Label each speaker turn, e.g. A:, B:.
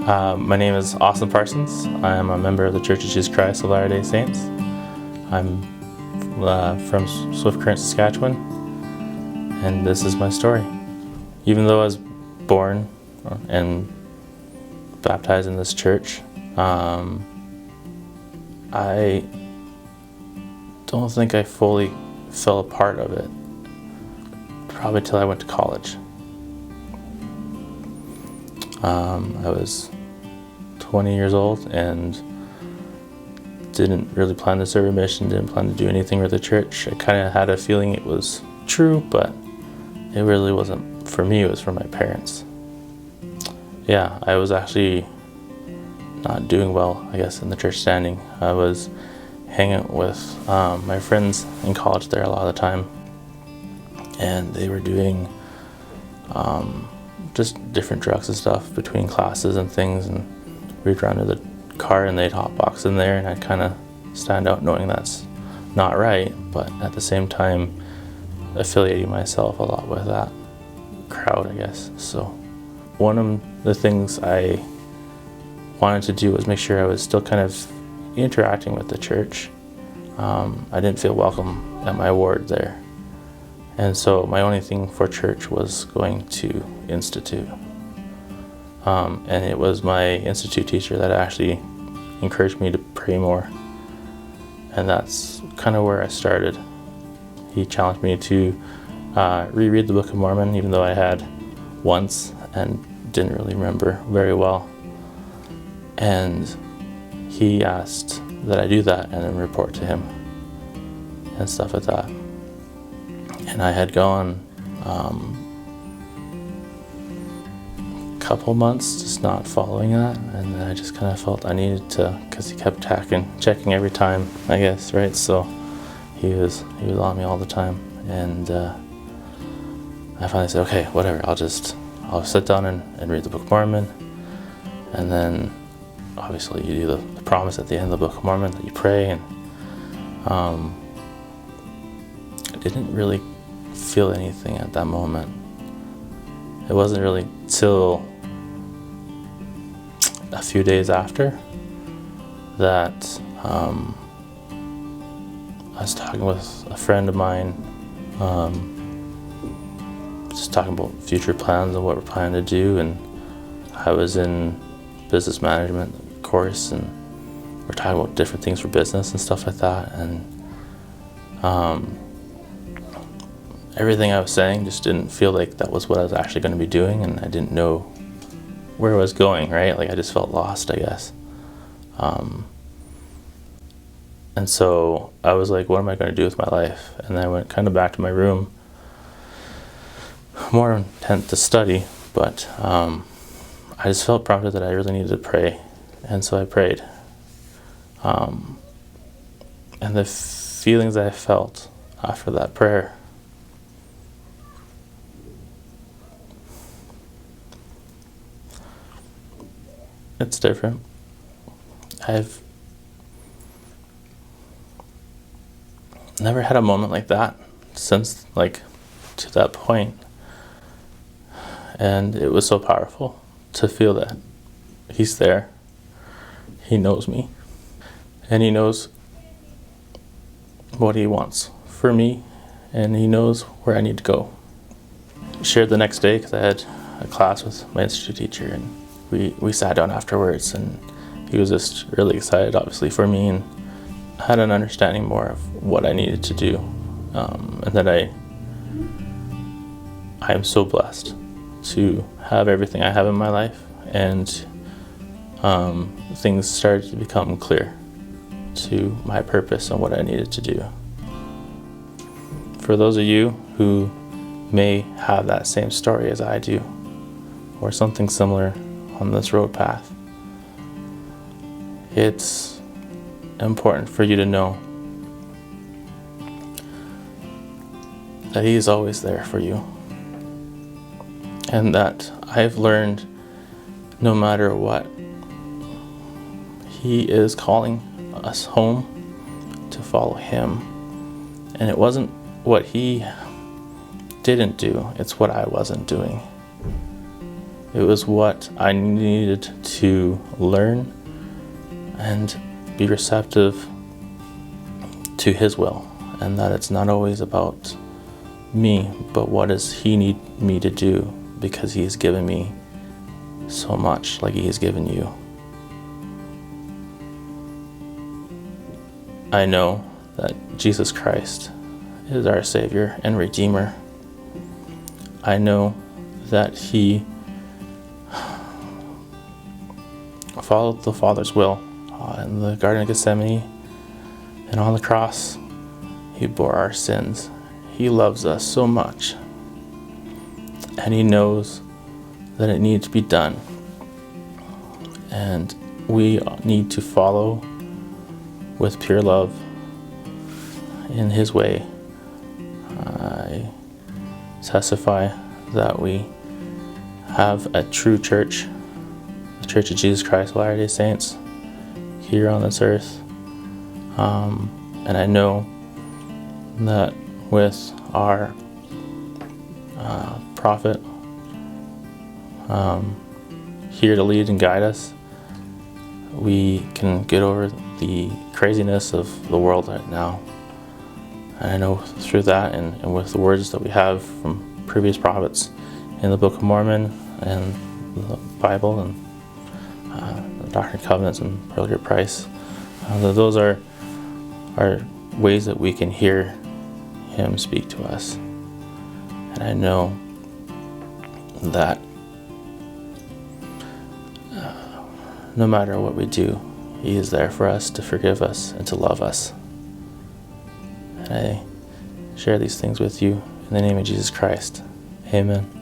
A: My name is Austin Parsons. I am a member of the Church of Jesus Christ of Latter-day Saints. I'm from Swift Current, Saskatchewan, and this is my story. Even though I was born and baptized in this church, I don't think I fully fell a part of it, probably till I went to college. I was 20 years old and didn't really plan to serve a mission, didn't plan to do anything with the church. I kind of had a feeling it was true, but it really wasn't for me, it was for my parents. Yeah, I was actually not doing well, I guess, in the church standing. I was hanging with my friends in college there a lot of the time, and they were doing just different drugs and stuff between classes and things, and we'd run to the car and they'd hotbox in there, and I'd kind of stand out knowing that's not right, but at the same time affiliating myself a lot with that crowd, I guess. So one of the things I wanted to do was make sure I was still kind of interacting with the church. I didn't feel welcome at my ward there. And so my only thing for church was going to Institute. And it was my Institute teacher that actually encouraged me to pray more. And that's kind of where I started. He challenged me to reread the Book of Mormon, even though I had once and didn't really remember very well. And he asked that I do that and then report to him and stuff like that. And I had gone a couple months just not following that, and then I just kind of felt I needed to, because he kept checking every time, I guess, right? So he was on me all the time, and I finally said, okay, whatever, I'll sit down and read the Book of Mormon, and then obviously you do the promise at the end of the Book of Mormon that you pray, and I didn't really feel anything at that moment. It wasn't really till a few days after that I was talking with a friend of mine, just talking about future plans and what we're planning to do, and I was in business management course, and we're talking about different things for business and stuff like that, and everything I was saying just didn't feel like that was what I was actually going to be doing, and I didn't know where I was going, right? Like I just felt lost, I guess. And so I was like, what am I going to do with my life? And then I went kind of back to my room, more intent to study, but I just felt prompted that I really needed to pray, and so I prayed. And the feelings I felt after that prayer, it's different. I've never had a moment like that since, like, to that point. And it was so powerful to feel that he's there. He knows me. And he knows what he wants for me. And he knows where I need to go. Shared the next day because I had a class with my Institute teacher, and we sat down afterwards, and he was just really excited, obviously, for me, and had an understanding more of what I needed to do, and that I am so blessed to have everything I have in my life, and things started to become clear to my purpose and what I needed to do. For those of you who may have that same story as I do, or something similar on this road path, it's important for you to know that he is always there for you, and that I've learned no matter what, he is calling us home to follow him. And it wasn't what he didn't do, it's what I wasn't doing. It was what I needed to learn and be receptive to His will, and that it's not always about me, but what does He need me to do, because He has given me so much, like He has given you. I know that Jesus Christ is our Savior and Redeemer. I know that He followed the Father's will in the Garden of Gethsemane, and on the cross He bore our sins. He loves us so much, and He knows that it needs to be done, and we need to follow with pure love in His way. I testify that we have a true church, the Church of Jesus Christ of Latter-day Saints, here on this earth. And I know that with our prophet here to lead and guide us, we can get over the craziness of the world right now. And I know through that, and with the words that we have from previous prophets in the Book of Mormon and the Bible and the Doctrine and Covenants and Pearl Great Price, that those are ways that we can hear Him speak to us. And I know that no matter what we do, He is there for us to forgive us and to love us. And I share these things with you in the name of Jesus Christ. Amen.